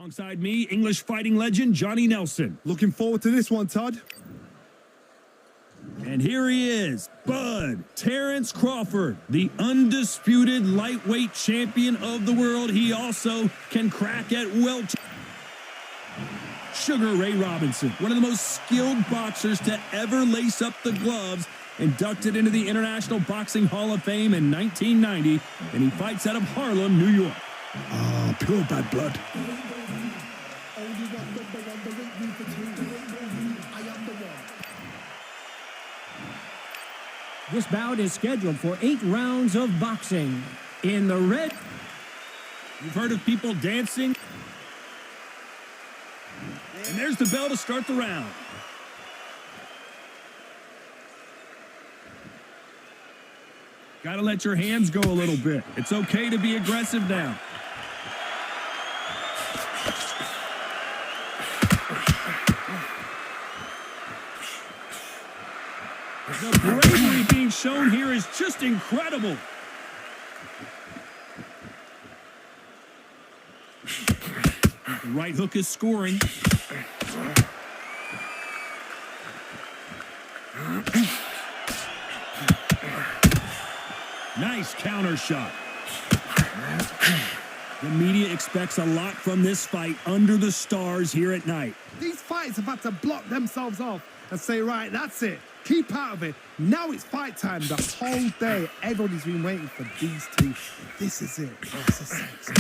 Alongside me, English fighting legend Johnny Nelson. Looking forward to this one, Todd. And here he is, Bud Terrence Crawford, the undisputed lightweight champion of the world. He also can crack at welter. Sugar Ray Robinson, one of the most skilled boxers to ever lace up the gloves, inducted into the International Boxing Hall of Fame in 1990, and he fights out of Harlem, New York. Ah, pure bad blood. This bout is scheduled for 8 rounds of boxing. In the red... You've heard of people dancing? And there's the bell to start the round. Gotta let your hands go a little bit. It's okay to be aggressive now. The bravery being shown here is just incredible. The right hook is scoring. Nice counter shot. The media expects a lot from this fight under the stars here at night. These fighters have had to block themselves off and say, right, that's it. Keep out of it. Now it's fight time. The whole day, everybody's been waiting for these two. This is it. Oh, this is sexy.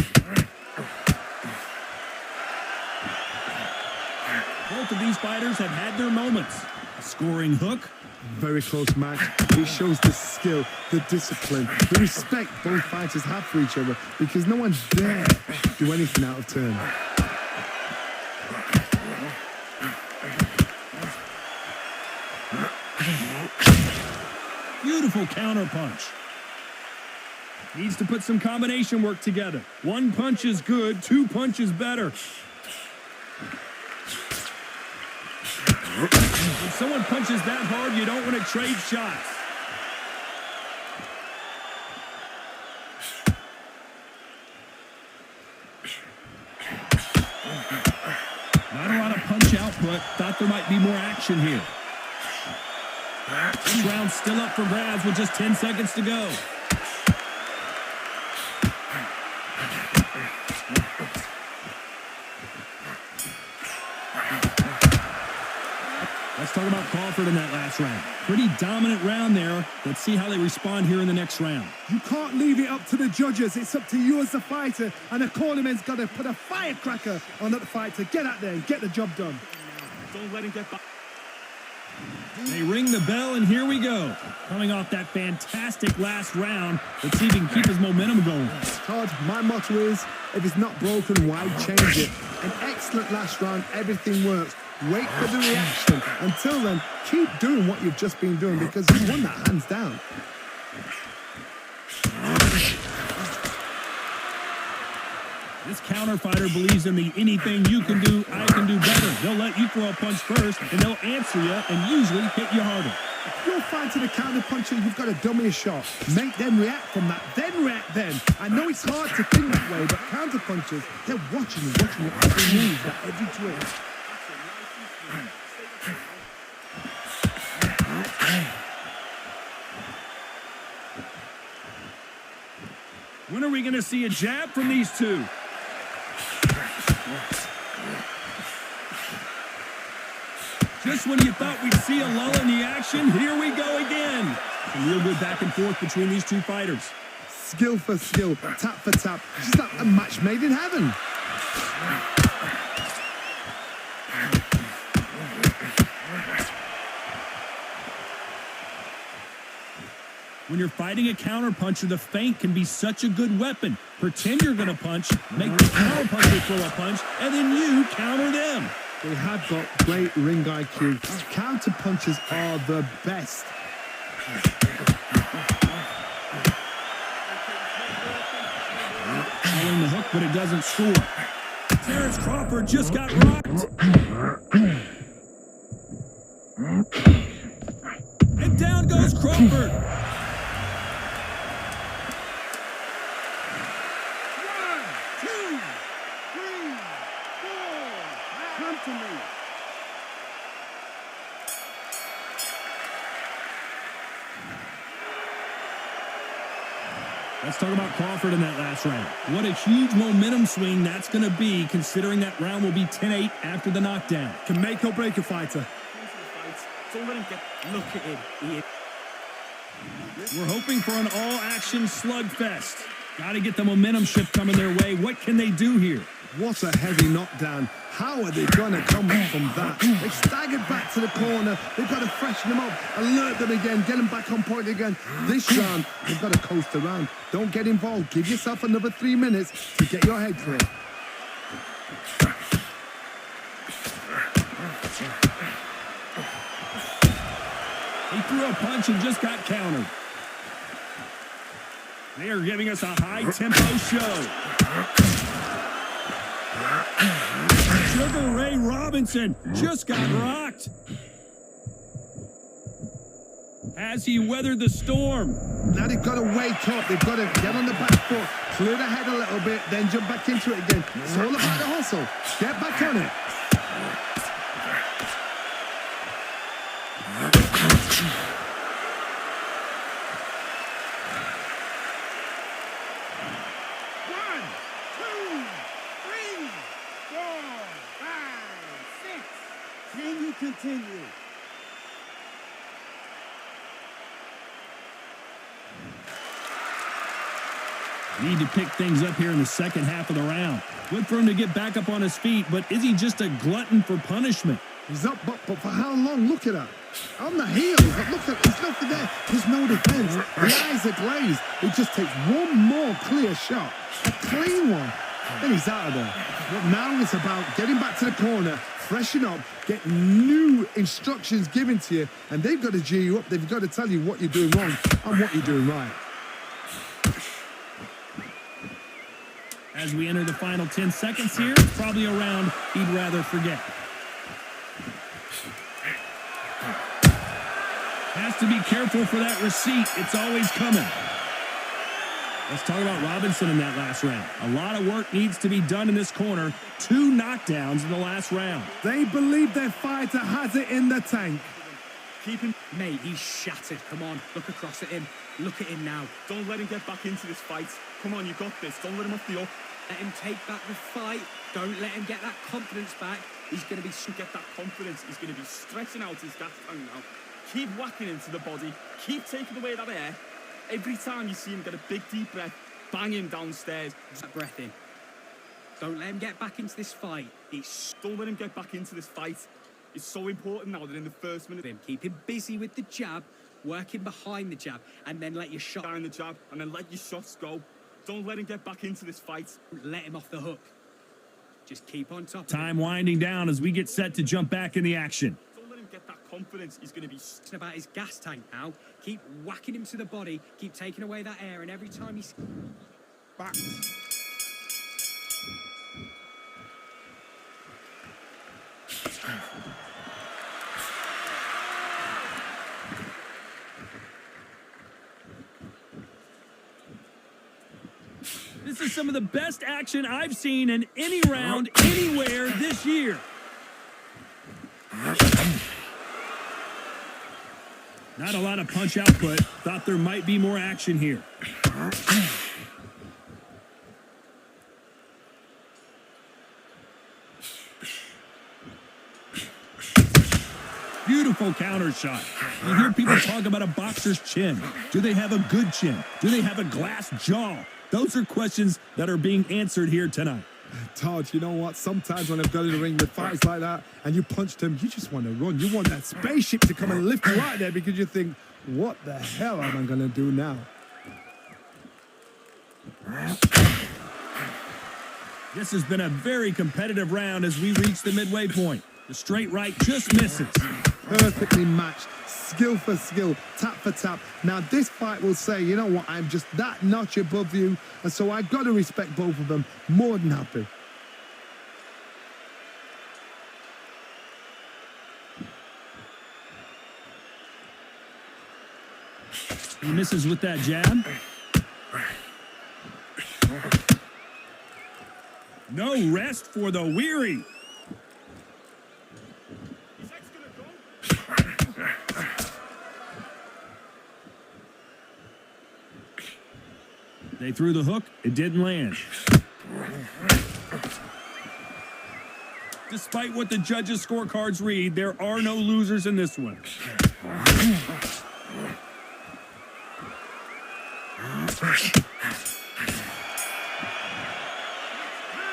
Both of these fighters have had their moments. A scoring hook. Very close match. It shows the skill, the discipline, the respect both fighters have for each other because no one's dare do anything out of turn. Beautiful counter punch. Needs to put some combination work together. One punch is good, 2 punches better. When someone punches that hard, you don't want to trade shots. Not a lot of punch output. Thought there might be more action here. This round's still up for grabs with just 10 seconds to go. Let's talk about Crawford in that last round. Pretty dominant round there. Let's see how they respond here in the next round. You can't leave it up to the judges. It's up to you as the fighter, and the cornerman's got to put a firecracker on that fighter. Get out there and get the job done. Don't let him get by. They ring the bell, and here we go. Coming off that fantastic last round, let's see if he can keep his momentum going. Todd, my motto is, if it's not broken, why change it? An excellent last round, everything works. Wait for the reaction. Until then, keep doing what you've just been doing because you won that hands down. This counter fighter believes in the anything you can do, I can do better. They'll let you throw a punch first, and they'll answer you and usually hit you harder. If you're fighting a counter puncher, you've got to dummy a shot. Make them react from that, then react then. I know it's hard to think that way, but counter punchers, they're watching you every move, that every twist. When are we going to see a jab from these two? Just when you thought we'd see a lull in the action, here we go again. Some real good back and forth between these two fighters. Skill for skill, tap for tap, just like a match made in heaven. When you're fighting a counterpuncher, the feint can be such a good weapon. Pretend you're going to punch, make the counterpuncher throw a punch, and then you counter them. They have got great ring IQ. Counter punchers are the best. Following the hook, but it doesn't score. Terrence Crawford just got rocked. And down goes Crawford. Come to me. Let's talk about Crawford in that last round. What a huge momentum swing that's going to be, considering that round will be 10-8 after the knockdown. Can make or break a fighter. Don't let him get... Look at him. We're hoping for an all-action slugfest. Got to get the momentum shift coming their way. What can they do here? What a heavy knockdown. How are they going to come back from that? They've staggered back to the corner. They've got to freshen them up, alert them again, get them back on point again. This round, they've got to coast around. Don't get involved. Give yourself another 3 minutes to get your head clear. He threw a punch and just got countered. They are giving us a high-tempo show. Sugar Ray Robinson just got rocked. Has he weathered the storm? Now they've got to wake up. They've got to get on the back foot, clear the head a little bit, then jump back into it again. It's all about the hustle. Get back on it. Can you continue? Need to pick things up here in the second half of the round. Good for him to get back up on his feet, but is he just a glutton for punishment? He's up, but for how long? Look at that. On the heels. Look at, there's nothing there. There's no defense. The eyes are glazed. It just takes one more clear shot. A clean one. Then he's out of there. But now it's about getting back to the corner, freshen up, get new instructions given to you, and they've got to G you up. They've got to tell you what you're doing wrong and what you're doing right. As we enter the final 10 seconds here, it's probably a round he'd rather forget. Has to be careful for that receipt. It's always coming. Let's talk about Robinson in that last round. A lot of work needs to be done in this corner. 2 knockdowns in the last round. They believe their fighter has it in the tank. Keep him. Mate, he's shattered. Come on, look across at him. Look at him now. Don't let him get back into this fight. Come on, you got this. Don't let him off the up. Let him take back the fight. Don't let him get that confidence back. He's going to be... Get that confidence. He's going to be stretching out his gas tank now. Keep whacking into the body. Keep taking away that air. Every time you see him get a big deep breath, bang him downstairs. That breath in. Don't let him get back into this fight. Don't let him get back into this fight. It's so important now that in the first minute... Keep him busy with the jab, working behind the jab, and then let your shot... Down the jab, and then let your shots go. Don't let him get back into this fight. Let him off the hook. Just keep on top. Time winding down as we get set to jump back in the action. Don't let him get that confidence. He's going to be... About his gas tank now. Keep whacking him to the body. Keep taking away that air, and every time he's... Back. This is some of the best action I've seen in any round, anywhere this year. Not a lot of punch output. Thought there might be more action here. Beautiful counter shot. You hear people talk about a boxer's chin. Do they have a good chin? Do they have a glass jaw? Those are questions that are being answered here tonight. Todd, you know what? Sometimes when I've got in the ring with fights like that and you punch them, you just want to run. You want that spaceship to come and lift you right there because you think, what the hell am I going to do now? This has been a very competitive round as we reach the midway point. The straight right just misses. Perfectly matched, skill for skill, tap for tap. Now this fight will say, you know what, I'm just that notch above you, and so I've got to respect both of them. More than happy. He misses with that jab. No rest for the weary. They threw the hook. It didn't land. Despite what the judges' scorecards read, there are no losers in this one.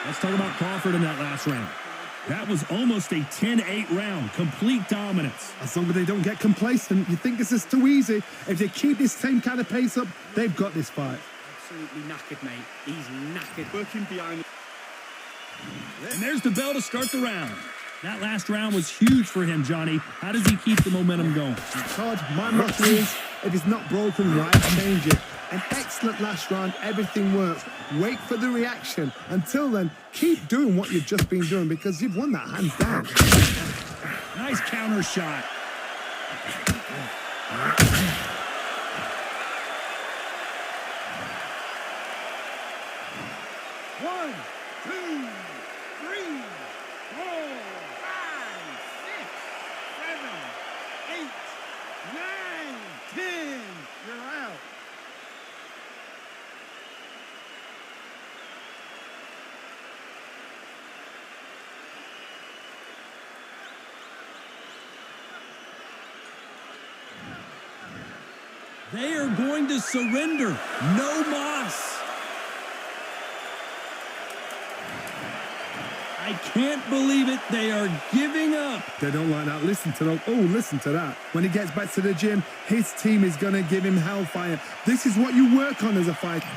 Let's talk about Crawford in that last round. That was almost a 10-8 round. Complete dominance. As long as they don't get complacent, you think this is too easy. If they keep this same kind of pace up, they've got this fight. Absolutely knackered, mate. He's knackered. Working behind. And there's the bell to start the round. That last round was huge for him, Johnny. How does he keep the momentum going? Todd, my motto is, if it's not broken, why change it? An excellent last round, everything works. Wait for the reaction. Until then, keep doing what you've just been doing because you've won that hands down. Nice counter shot. One, two, three, 4, 5, 6, 7, 8, 9, 10. You're out. They are going to surrender. No mas. I can't believe it. They are giving up. They don't like that. Listen to that. Oh, listen to that. When he gets back to the gym, his team is going to give him hellfire. This is what you work on as a fighter.